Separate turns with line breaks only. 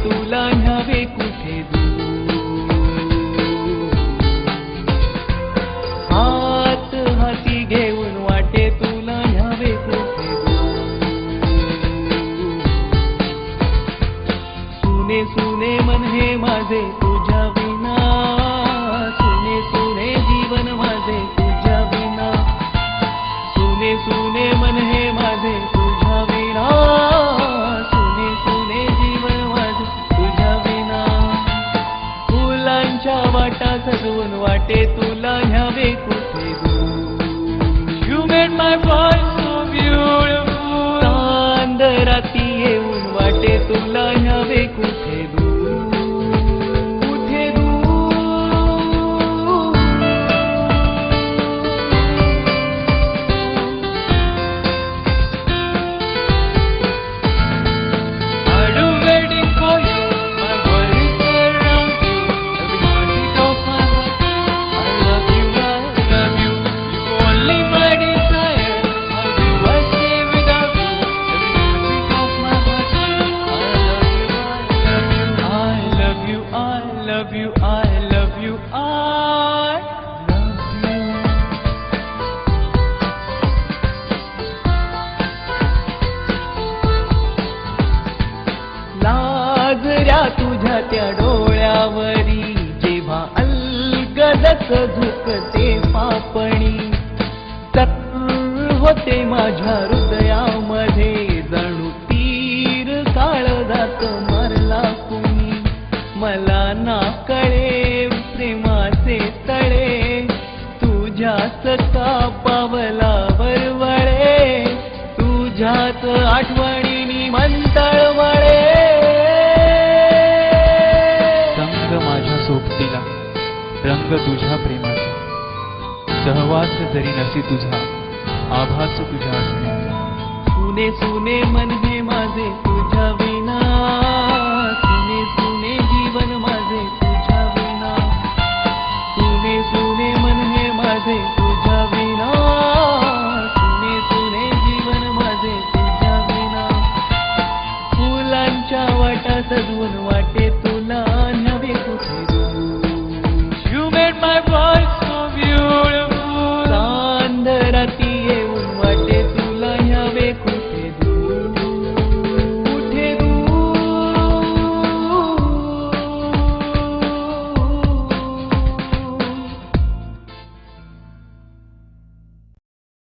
तुला न्यावे कुठे दूर. हात हाती घेऊन वाटे तुला न्यावे कुठे दूर. सुने सुने मन हे माझे तुझ्या विना, सुने सुने जीवन माझे तुझ्या विना, सुने सुने मन हे माझे तुझ्या विना, सुने सुने जीवन माझे तुझ्या विना. फुलांच्या वाटा सजवून वाटे तुला न्यावे कुठे दूर. You made my voice so beautiful. चांदराती येऊन वाटे तुला न्यावे कुठे दूर. कुठे दूर. I'm waiting for you. My world is around you. Every heartbeat of my heart. I love you, I love you. You only my desire. How do I stay without you? Every heartbeat of my heart. I love you, I love you. I love you, I love you, I love you. लाजऱ्या तुझ्या त्या डोळ्यावरी जेव्हा अलगदच झुकते पापणी, चक्र होते माझ्या हृदयामध्ये जणू तीर काळजात मारला कुणी. मला ना कळे प्रेमाचे तळे, तुझ्याच का पावलावर वळे, तुझ्याच आठवणीनी मंतळवळे.
संग माझ्या सोबतीला रंग तुझ्या प्रेमाचा, सहवास जरी नसे तुझा आभास तुझ्या असण्याचा.
सुने सुने मन हे माझे